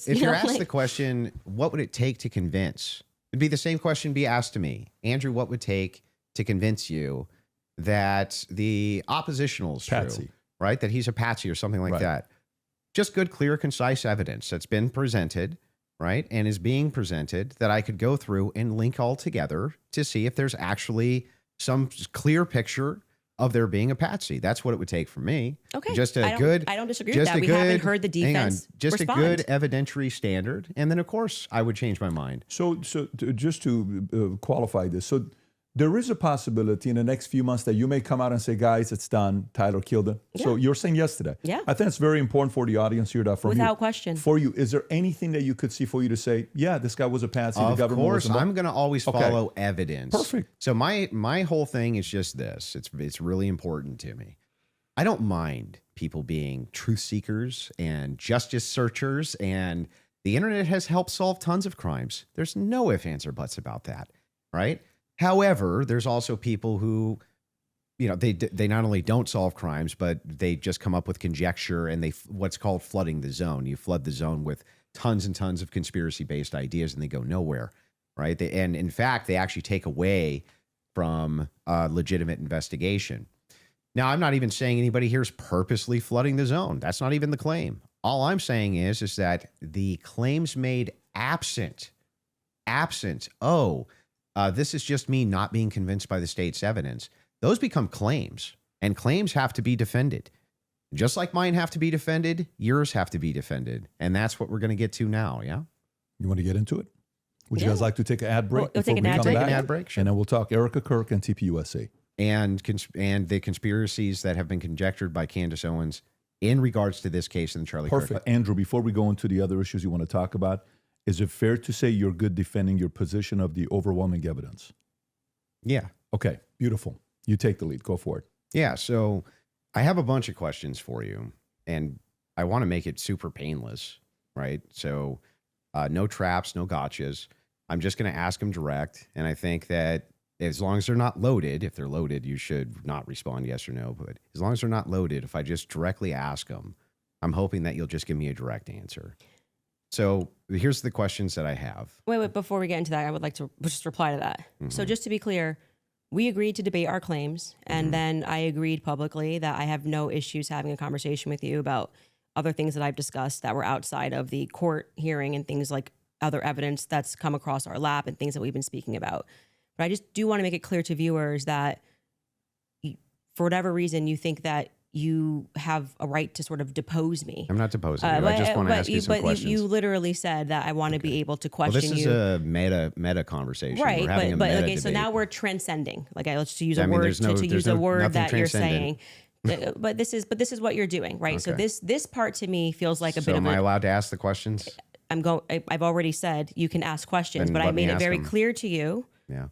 evidence. if you're asked the question, what would it take to convince? It'd be the same question be asked to me. Andrew, what would it take to convince you that the oppositional is Patsy. true, right? That he's a patsy or something like that. Just good, clear, concise evidence that's been presented, right? And is being presented that I could go through and link all together to see if there's actually some clear picture of there being a patsy. That's what it would take for me. Okay. Just I don't disagree with that. We haven't heard the defense just respond. a good evidentiary standard. And then, of course, I would change my mind. So just to qualify this, so there is a possibility in the next few months that you may come out and say, guys, it's done. Tyler killed it. Yeah. So you're saying yes to that. Yeah. I think it's very important for the audience here. That from Without question. For you, is there anything that you could see for you to say, yeah, this guy was a patsy. Of the government course, was I'm going to always follow evidence. Perfect. So my whole thing is just this. It's really important to me. I don't mind people being truth seekers and justice searchers, and the internet has helped solve tons of crimes. There's no ifs, ands, or buts about that, right? However, there's also people who, they not only don't solve crimes, but they just come up with conjecture and what's called flooding the zone. You flood the zone with tons and tons of conspiracy-based ideas and they go nowhere, right? And in fact, they actually take away from legitimate investigation. Now, I'm not even saying anybody here is purposely flooding the zone. That's not even the claim. All I'm saying is that the claims made absent, this is just me not being convinced by the state's evidence. Those become claims, and claims have to be defended. Just like mine have to be defended, yours have to be defended. And that's what we're going to get to now, yeah? You want to get into it? Would you guys like to take an ad break? We'll take an ad break. Sure. And then we'll talk Erica Kirk and TPUSA. And the conspiracies that have been conjectured by Candace Owens in regards to this case in Charlie Kirk. Perfect. Andrew, before we go into the other issues you want to talk about, is it fair to say you're good defending your position of the overwhelming evidence? Yeah. Okay, beautiful. You take the lead. Go for it. Yeah, so I have a bunch of questions for you, and I want to make it super painless, right? So no traps, no gotchas. I'm just going to ask them direct, and I think that as long as they're not loaded, if they're loaded, you should not respond yes or no, but as long as they're not loaded, if I just directly ask them, I'm hoping that you'll just give me a direct answer. So here's the questions that I have. Wait, before we get into that, I would like to just reply to that. Mm-hmm. So just to be clear, we agreed to debate our claims, and then I agreed publicly that I have no issues having a conversation with you about other things that I've discussed that were outside of the court hearing and things like other evidence that's come across our lap and things that we've been speaking about. But I just do want to make it clear to viewers that for whatever reason you think that you have a right to sort of depose me. I'm not deposing you. I just want to ask you some questions. You literally said that I want to be able to question you. This is a meta conversation. Right, we're having but a meta okay, so debate. now we're transcending. Like let's use a word to use a word that you're saying. But this is what you're doing, right? Okay. So this part to me feels like a bit of am I allowed to ask the questions? I've already said you can ask questions, Then but I let me made it ask very them. clear to you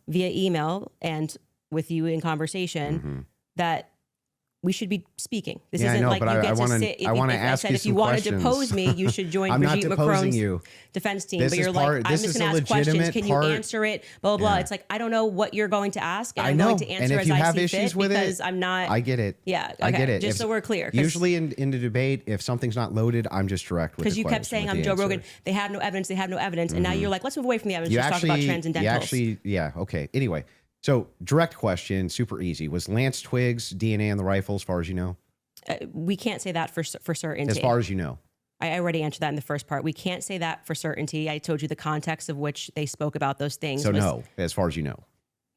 via email and with you in conversation that we should be speaking. This isn't like you get to sit. I want to ask you if you want to depose me, you should join Brigitte Macron's defense team. But you're like, I'm just going to ask questions. Can you answer it? Blah, blah, blah. It's like, I don't know what you're going to ask. And I'm going to answer as I see fit because I'm not. I get it. Yeah. Okay. I get it. Just so we're clear. Usually in the debate, if something's not loaded, I'm just direct with it. Because you kept saying I'm Joe Rogan. They have no evidence. And now you're like, let's move away from the evidence. Just talk about transcendentals. Yeah. Okay. Anyway, so direct question, super easy. Was Lance Twiggs DNA on the rifle as far as you know? We can't say that for certainty. As far as you know. I already answered that in the first part. We can't say that for certainty. I told you the context of which they spoke about those things. So no, as far as you know.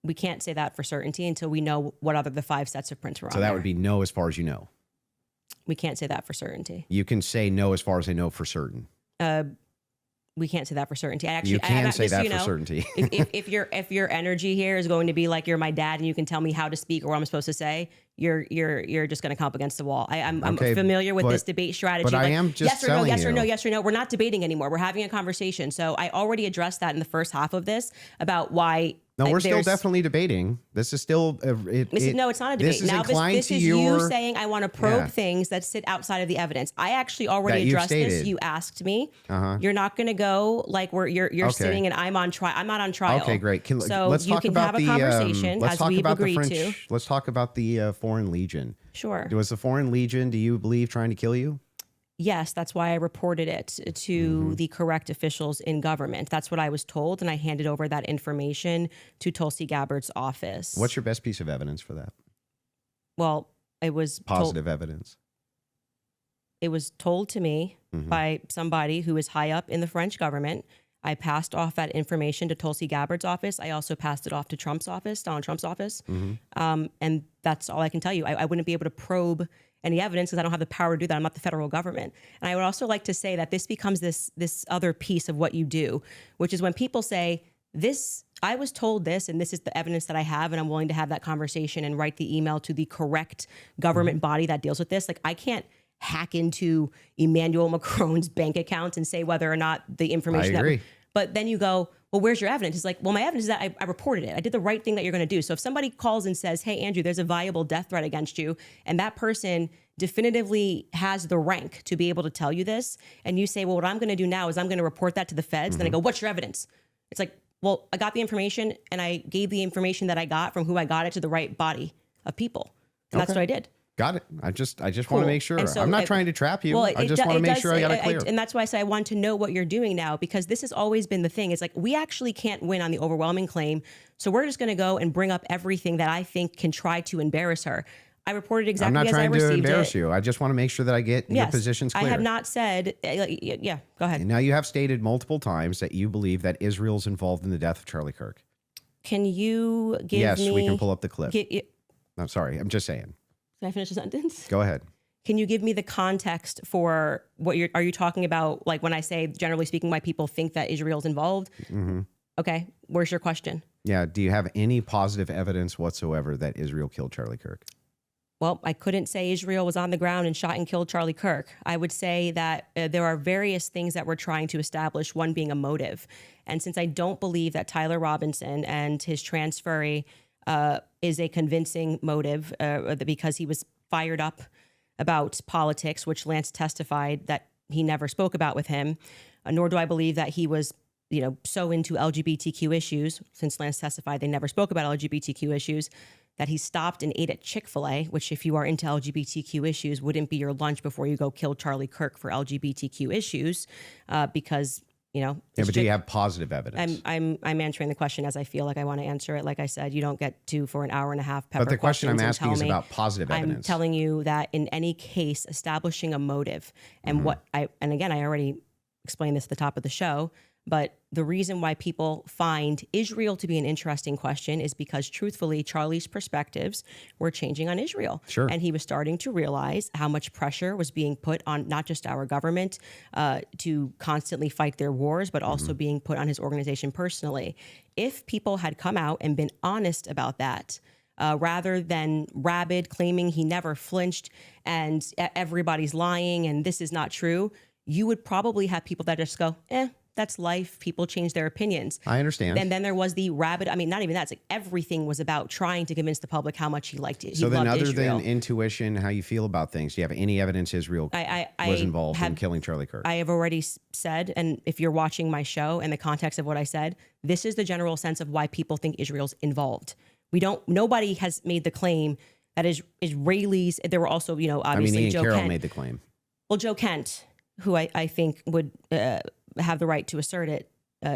We can't say that for certainty until we know what other the 5 sets of prints were on. So that would be no as far as you know. We can't say that for certainty. You can say no as far as I know for certain. We can't say that for certainty. You can say that for certainty. if your energy here is going to be like you're my dad and you can tell me how to speak or what I'm supposed to say, you're just going to come up against the wall. I'm familiar with this debate strategy. But I am just telling you. Yes or no. We're not debating anymore. We're having a conversation. So I already addressed that in the first half of this about why. No, we're still definitely debating. This is still no, it's not a debate. This is now this is you saying I want to probe things that sit outside of the evidence. I actually already addressed this. You asked me. You're not going to go like you're sitting and I'm on trial. I'm not on trial. Okay, great. Let's talk about the conversation as we've agreed to. Let's talk about the Foreign Legion. Sure. Was the Foreign Legion, do you believe, trying to kill you? Yes, that's why I reported it to the correct officials in government. That's what I was told, and I handed over that information to Tulsi Gabbard's office. What's your best piece of evidence for that? Well, it was Positive evidence. It was told to me by somebody who is high up in the French government. I passed off that information to Tulsi Gabbard's office. I also passed it off to Trump's office, Donald Trump's office. And that's all I can tell you. I wouldn't be able to probe any evidence because I don't have the power to do that. I'm not the federal government. And I would also like to say that this becomes this other piece of what you do, which is when people say, I was told this, and this is the evidence that I have, and I'm willing to have that conversation and write the email to the correct government body that deals with this. Like, I can't hack into Emmanuel Macron's bank account and say whether or not the information. I agree. But then you go, well, where's your evidence? It's like, well, my evidence is that I reported it. I did the right thing that you're going to do. So if somebody calls and says, hey, Andrew, there's a viable death threat against you, and that person definitively has the rank to be able to tell you this, and you say, well, what I'm going to do now is I'm going to report that to the feds. Then I go, what's your evidence? It's like, well, I got the information, and I gave the information that I got from who I got it to the right body of people. And that's what I did. Got it. I just want to make sure. So I'm not trying to trap you. Well, I just want to make sure I got it clear. And that's why I say I want to know what you're doing now, because this has always been the thing. It's like, we actually can't win on the overwhelming claim. So we're just going to go and bring up everything that I think can try to embarrass her. I reported exactly as I received it. I'm not trying to embarrass you. I just want to make sure that I get your positions clear. I have not said, yeah, go ahead. And now you have stated multiple times that you believe that Israel's involved in the death of Charlie Kirk. Can you give me... Yes, we can pull up the clip. I'm sorry. I'm just saying. Can I finish the sentence? Go ahead. Can you give me the context for what are you talking about? Like, when I say, generally speaking, why people think that Israel's involved? Okay. Where's your question? Yeah. Do you have any positive evidence whatsoever that Israel killed Charlie Kirk? Well, I couldn't say Israel was on the ground and shot and killed Charlie Kirk. I would say that there are various things that we're trying to establish, one being a motive. And since I don't believe that Tyler Robinson and his transferee is a convincing motive because he was fired up about politics, which Lance testified that he never spoke about with him, nor do I believe that he was, so into LGBTQ issues, since Lance testified they never spoke about LGBTQ issues, that he stopped and ate at Chick-fil-A, which, if you are into LGBTQ issues, wouldn't be your lunch before you go kill Charlie Kirk for LGBTQ issues, because... Yeah, but do you have positive evidence? I'm answering the question as I feel like I want to answer it. Like I said, you don't get to for an hour and a half pepper. But the question I'm asking is me. about positive evidence. I'm telling you that in any case, establishing a motive and and again, I already explained this at the top of the show, but the reason why people find Israel to be an interesting question is because, truthfully, Charlie's perspectives were changing on Israel. Sure. And he was starting to realize how much pressure was being put on not just our government to constantly fight their wars, but also being put on his organization personally. If people had come out and been honest about that, rather than rabid, claiming he never flinched and everybody's lying and this is not true, you would probably have people that just go, that's life. People change their opinions. I understand. And then there was the rabid, not even that. It's like everything was about trying to convince the public how much he liked it. So then, other than intuition, how you feel about things, do you have any evidence Israel was involved in killing Charlie Kirk? I have already said, and if you're watching my show and the context of what I said, this is the general sense of why people think Israel's involved. Nobody has made the claim that Israelis, there were also, obviously Ian Joe Carroll Kent made the claim. Well, Joe Kent, who I think would have the right to assert it,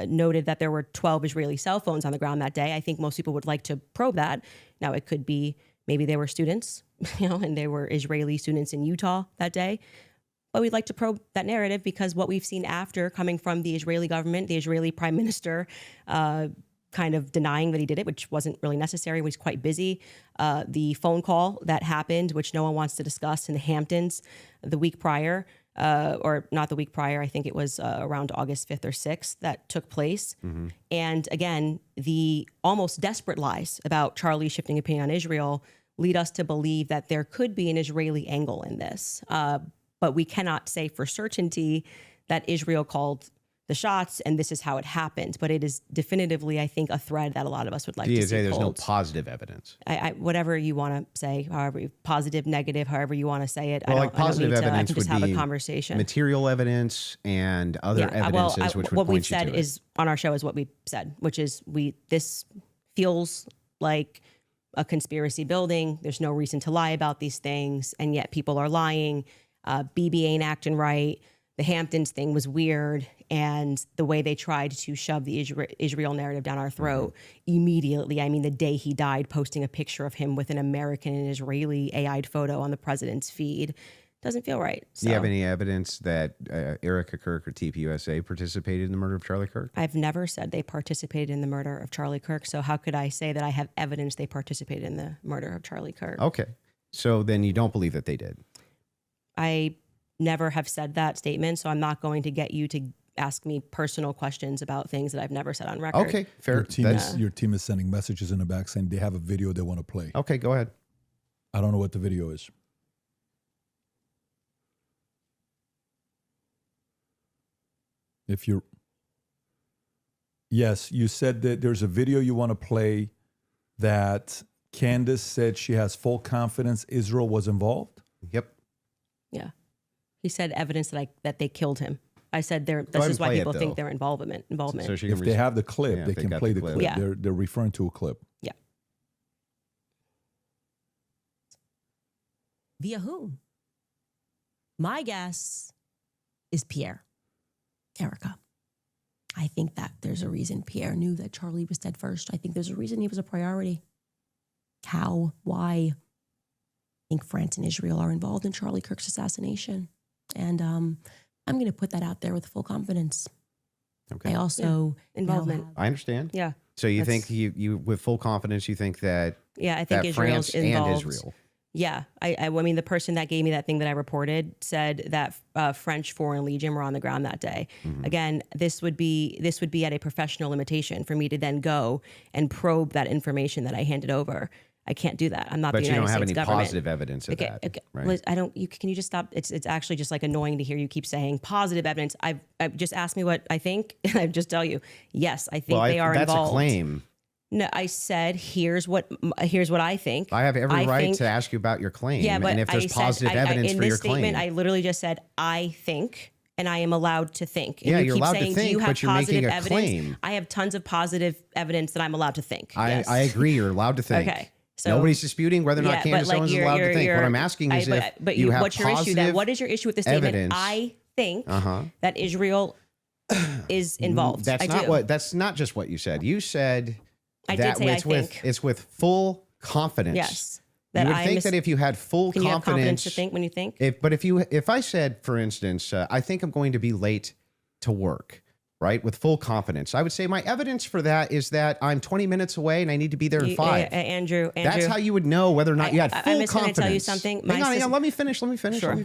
noted that there were 12 Israeli cell phones on the ground that day. I think most people would like to probe that. Now, it could be maybe they were students, and they were Israeli students in Utah that day. But we'd like to probe that narrative because what we've seen after, coming from the Israeli government, the Israeli prime minister, kind of denying that he did it, which wasn't really necessary. He was quite busy. The phone call that happened, which no one wants to discuss, in the Hamptons the week prior, or not the week prior, I think it was around August 5th or 6th that took place. And again, the almost desperate lies about Charlie shifting opinion on Israel lead us to believe that there could be an Israeli angle in this. But we cannot say for certainty that Israel called the shots and this is how it happened. But it is definitively, I think, a thread that a lot of us would like to see. There's no positive evidence. Whatever you want to say, however, positive, negative, however you want to say it. Well, positive evidence would have be a conversation. Material evidence and other evidences, which would what point we've you said to is on our show is what we said, which is this feels like a conspiracy building. There's no reason to lie about these things, and yet people are lying. BB ain't acting right. The Hamptons thing was weird. And the way they tried to shove the Israel narrative down our throat immediately. I mean, the day he died, posting a picture of him with an American and Israeli AI'd photo on the president's feed doesn't feel right. So, do you have any evidence that Erica Kirk or TPUSA participated in the murder of Charlie Kirk? I've never said they participated in the murder of Charlie Kirk. So how could I say that I have evidence they participated in the murder of Charlie Kirk? Okay. So then you don't believe that they did? I never have said that statement. So I'm not going to get you to ask me personal questions about things that I've never said on record. Okay, fair. Your team is sending messages in the back saying they have a video they want to play. Okay, go ahead. I don't know what the video is. Yes, you said that there's a video you want to play that Candace said she has full confidence Israel was involved. Yep. Yeah. He said evidence that they killed him. I said this is why people think their involvement. So if they have the clip, they can play the clip. Yeah. They're referring to a clip. Yeah. Via whom? My guess is Pierre. Erica. I think that there's a reason Pierre knew that Charlie was dead first. I think there's a reason he was a priority. How? Why? I think France and Israel are involved in Charlie Kirk's assassination. And I'm going to put that out there with full confidence. Okay. I also Involvement. I understand. Yeah. So you think you with full confidence, you think that I think that Israel's France involved. and Israel. Yeah. I mean, the person that gave me that thing that I reported said that French Foreign Legion were on the ground that day. Mm-hmm. Again, this would be at a professional limitation for me to then go and probe that information that I handed over. I can't do that. I'm not But the you United don't have States any government. positive evidence of that. Okay. Right? Liz, can you just stop? It's actually just like annoying to hear you keep saying positive evidence. I've just asked me what I think, and I just tell you, yes, I think they are that's involved. a claim. No, I said here's what I think. I have every right to ask you about your claim. Yeah, but and if there's positive evidence in for this your statement, claim, I literally just said I think, and I am allowed to think. And yeah, you you're keep allowed saying, to think, do you have but you're positive making a evidence? claim. I have tons of positive evidence that I'm allowed to think. Yes. I agree. You're allowed to think. Okay. So, nobody's disputing whether or not Candace Owens is allowed to think. What I'm asking is you have what's your issue? Then what is your issue with the statement? evidence. I think that Israel is involved. That's not just what you said. You said I that did say it's with full confidence. Yes. You would think that if you had full Can you have confidence confidence to think when you think? If I said, for instance, I think I'm going to be late to work, right, with full confidence, I would say my evidence for that is that I'm 20 minutes away and I need to be there in 5. Andrew. That's how you would know whether or not you had full I'm just confidence. going to tell you something. Hang on, let me finish. Sure.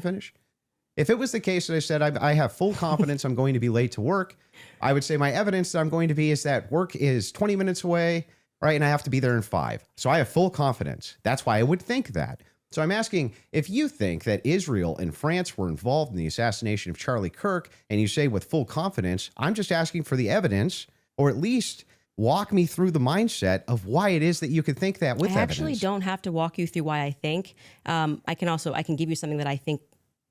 If it was the case that I said I have full confidence I'm going to be late to work, I would say my evidence that I'm going to be is that work is 20 minutes away, right, and I have to be there in 5. So I have full confidence. That's why I would think that. So I'm asking, if you think that Israel and France were involved in the assassination of Charlie Kirk, and you say with full confidence, I'm just asking for the evidence, or at least walk me through the mindset of why it is that you could think that with evidence. I actually don't have to walk you through why I think. I can give you something that I think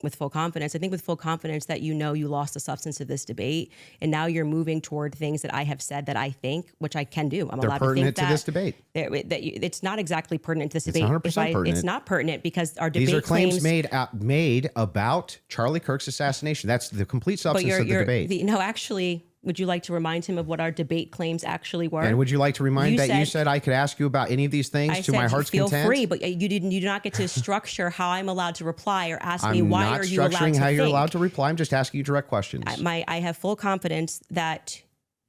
with full confidence. I think with full confidence that you lost the substance of this debate, and now you're moving toward things that I have said that I think, which I can do. They're allowed pertinent to think to this debate. It's not exactly pertinent to this It's debate. 100% pertinent. It's not pertinent because our debate These are claims claims made about Charlie Kirk's assassination. That's the complete substance of the debate. Actually, would you like to remind him of what our debate claims actually were? And would you like to remind you said I could ask you about any of these things to my heart's content? Feel free, but you do not get to structure how I'm allowed to reply or ask me why are you allowed to think. I'm not structuring how you're allowed to reply. I'm just asking you direct questions. I have full confidence that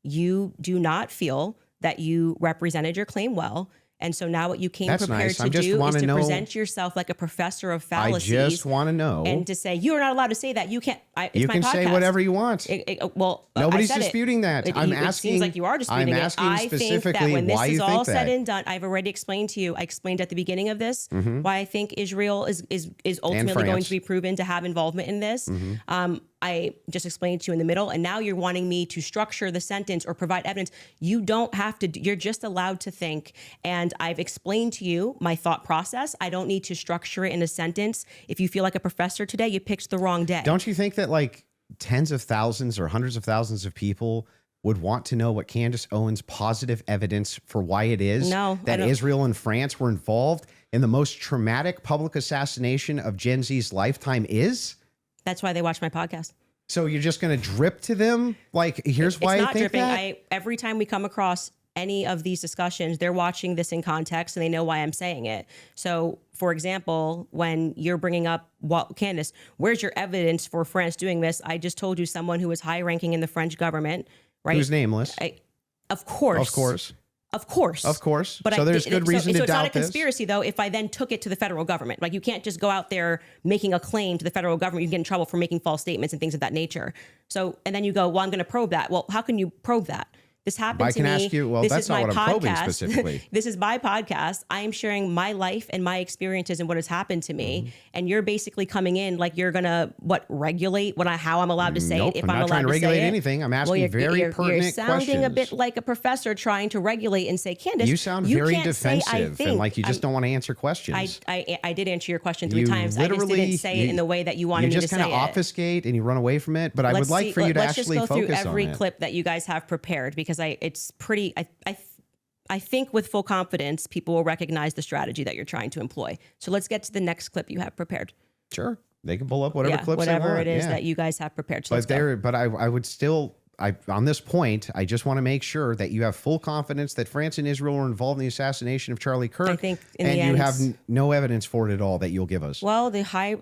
you do not feel that you represented your claim well. And so now what you came prepared to do is to present yourself like a professor of fallacies. I just want to know. And to say, you're not allowed to say that. You can't. You can say whatever you want. Nobody's disputing that. I'm asking. It seems like you are disputing I'm asking I think that when this is all said and done, I've already explained to you. I explained at the beginning of this why I think Israel is ultimately going to be proven to have involvement in this. I just explained to you in the middle, and now you're wanting me to structure the sentence or provide evidence. You don't have to. You're just allowed to think. And I've explained to you my thought process. I don't need to structure it in a sentence. If you feel like a professor today, you picked the wrong day. Don't you think that like tens of thousands or hundreds of thousands of people would want to know what Candace Owens' positive evidence for why it is that Israel and France were involved in the most traumatic public assassination of Gen Z's lifetime is? That's why they watch my podcast. So you're just going to drip to them? Like, here's why It's I not think dripping. that? Every time we come across any of these discussions, they're watching this in context and they know why I'm saying it. So, for example, when you're bringing up, well, Candace, where's your evidence for France doing this? I just told you someone who is high ranking in the French government, right? Who's nameless? Of course. Of course. Of course. Of course. But so there's good reason to so it's doubt not a this. conspiracy, though, if I then took it to the federal government. Like, you can't just go out there making a claim to the federal government. You get in trouble for making false statements and things of that nature. So, and then you go, well, I'm going to probe that. Well, how can you probe that? This happened to me. I can ask you, well, this that's is not my what I'm probing podcast. specifically. This is my podcast. I am sharing my life and my experiences and what has happened to me. And you're basically coming in like you're going to, regulate how I'm allowed to say Nope, it, if I'm I'm not allowed trying to to regulate say it. anything. I'm asking you're, very you're pertinent sounding questions. a bit like a professor trying to regulate and say, Candace, You sound very can't say, I defensive think. and like you just don't want to answer questions. I did answer your question 3 You times. I just literally- didn't say it in the way that you wanted me You to just say kind it. of obfuscate and you run away from it. But I would like for you to actually let's just go focus through every on it. clip that you guys have prepared because it's pretty. I think with full confidence, people will recognize the strategy that you're trying to employ. So let's get to the next clip you have prepared. Sure, they can pull up whatever clips whatever they want. it is yeah. that you guys have prepared. So let's But go. I would still. On this point, I just want to make sure that you have full confidence that France and Israel were involved in the assassination of Charlie Kirk. I think in and the you end, have no evidence for it at all that you'll give us. Well, I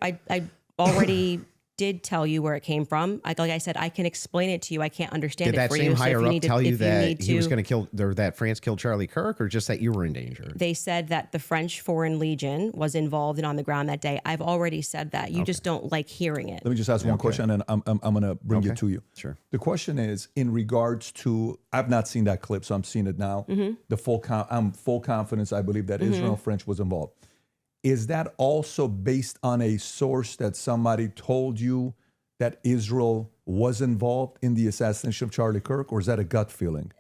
already did tell you where it came from. Like I said, I can explain it to you. I can't understand Did it that for same you. So if higher you up need to, tell you if that need he was to- going to kill, or that France killed Charlie Kirk, or just that you were in danger? They said that the French Foreign Legion was involved and on the ground that day. I've already said that. You just don't like hearing it. Let me just ask one question, and then I'm going to bring it to you. Sure. The question is in regards to, I've not seen that clip, so I'm seeing it now. I'm full confidence. I believe that Israel and French was involved. Is that also based on a source that somebody told you that Israel was involved in the assassination of Charlie Kirk, or is that a gut feeling?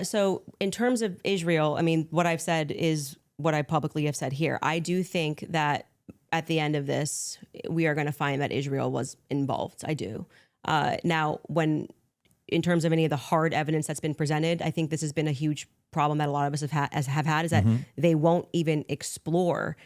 So in terms of Israel, I mean, what I've said is what I publicly have said here. I do think that at the end of this, we are going to find that Israel was involved. I do. Now, in terms of any of the hard evidence that's been presented, I think this has been a huge problem that a lot of us have had is that they won't even explore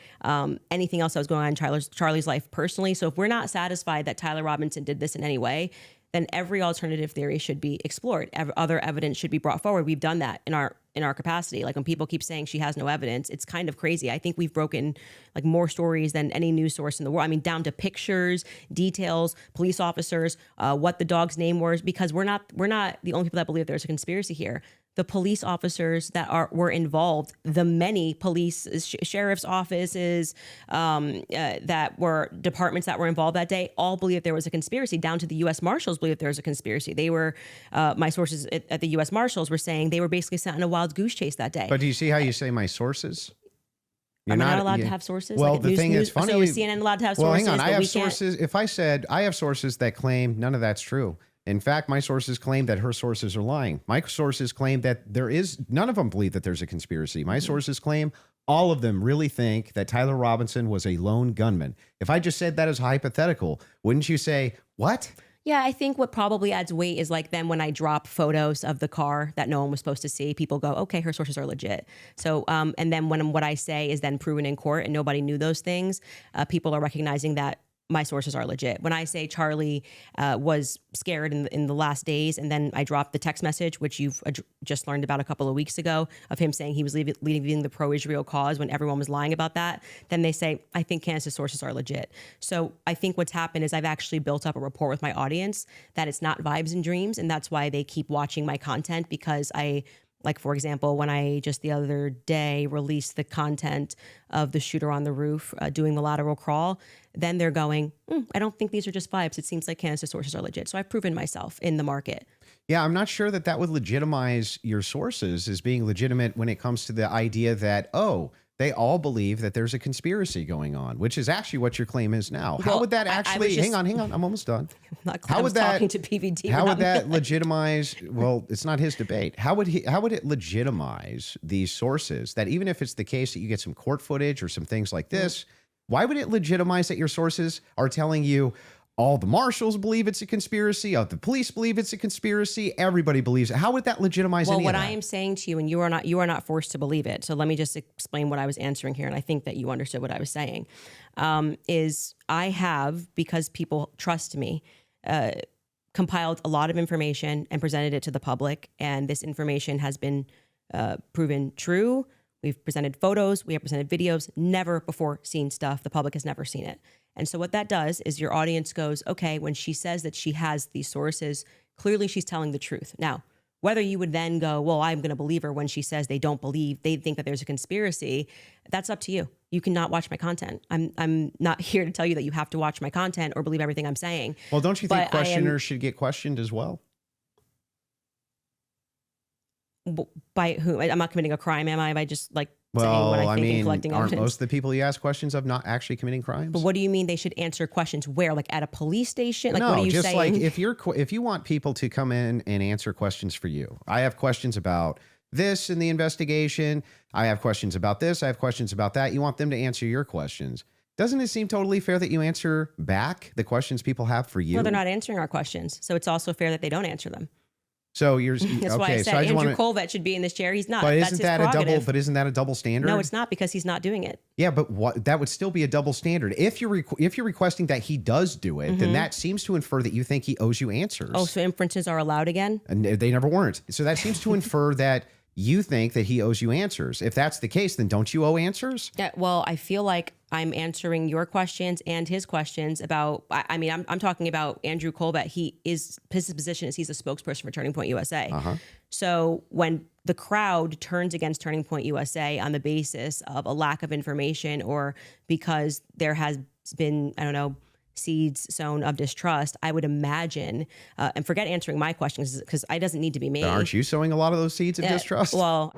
anything else that was going on in Charlie's life personally. So if we're not satisfied that Tyler Robinson did this in any way, then every alternative theory should be explored. Other evidence should be brought forward. We've done that in our capacity. Like when people keep saying she has no evidence, it's kind of crazy. I think we've broken like more stories than any news source in the world. I mean, down to pictures, details, police officers, what the dog's name was, because we're not the only people that believe there's a conspiracy here. The police officers that were involved, the many police, sheriff's offices, that were departments that were involved that day, all believe there was a conspiracy. Down to the U.S. Marshals believe there was a conspiracy. They were, my sources at the U.S. Marshals were saying they were basically sent on a wild goose chase that day. But do you see how you say my sources? Am I not allowed to have sources? Well, Like the thing is funny. So is CNN allowed to have well, sources? hang on. I but have we can't? sources. If I said I have sources that claim none of that's true. In fact, my sources claim that her sources are lying. My sources claim that none of them believe that there's a conspiracy. My sources claim all of them really think that Tyler Robinson was a lone gunman. If I just said that as hypothetical, wouldn't you say, what? Yeah, I think what probably adds weight is like then when I drop photos of the car that no one was supposed to see, people go, okay, her sources are legit. So, and then when what I say is then proven in court and nobody knew those things, people are recognizing that my sources are legit. When I say Charlie was scared in the last days, and then I dropped the text message, which you've just learned about a couple of weeks ago, of him saying he was leaving the pro-Israel cause when everyone was lying about that, then they say, I think Candace's sources are legit. So I think what's happened is I've actually built up a rapport with my audience that it's not vibes and dreams, and that's why they keep watching my content, because like, for example, when I just the other day released the content of the shooter on the roof doing the lateral crawl, then they're going, I don't think these are just vibes. It seems like Candace's sources are legit. So I've proven myself in the market. Yeah, I'm not sure that would legitimize your sources as being legitimate when it comes to the idea that, they all believe that there's a conspiracy going on, which is actually what your claim is now. How would that actually, hang on, I'm almost done. How would that, talking to PVD. How would that legitimize, well, it's not his debate. How would it legitimize these sources that even if it's the case that you get some court footage or some things like this, why would it legitimize that your sources are telling you, All the marshals believe it's a conspiracy. All the police believe it's a conspiracy. Everybody believes it. How would that legitimize any of what that? I am saying to you, and you are not forced to believe it. So let me just explain what I was answering here, and I think that you understood what I was saying. Is I have, because people trust me, compiled a lot of information and presented it to the public, and this information has been proven true. We've presented photos, we have presented videos, never before seen stuff. The public has never seen it. And so what that does is your audience goes, okay, when she says that she has these sources, clearly she's telling the truth. Now, whether you would then go, well, I'm going to believe her when she says they think that there's a conspiracy, that's up to you. You cannot watch my content. I'm not here to tell you that you have to watch my content or believe everything I'm saying. Well, don't you think questioners should get questioned as well? By who? I'm not committing a crime, am I? By just saying what I think and collecting evidence. Aren't most of the people you ask questions of not actually committing crimes? But what do you mean they should answer questions where? Like at a police station? Like, what are you just saying? like if you want people to come in and answer questions for you. I have questions about this in the investigation. I have questions about this. I have questions about that. You want them to answer your questions. Doesn't it seem totally fair that you answer back the questions people have for you? Well, they're not answering our questions. So it's also fair that they don't answer them. So you're That's okay. why I said so Andrew Colvett should be in this chair. He's not. But That's isn't his that prerogative. isn't that a double standard? No, it's not, because he's not doing it. Yeah, but that would still be a double standard. If you're requesting that he does do it, then that seems to infer that you think he owes you answers. Oh, so inferences are allowed again? And they never weren't. So that seems to infer that you think that he owes you answers. If that's the case, then don't you owe answers? Yeah, well, I feel like I'm answering your questions and his questions about, I'm talking about Andrew Colvett. His position is he's a spokesperson for Turning Point USA. So when the crowd turns against Turning Point USA on the basis of a lack of information or because there has been, I don't know, seeds sown of distrust, I would imagine, and forget answering my questions because it doesn't need to be me. Aren't you sowing a lot of those seeds of distrust? Well,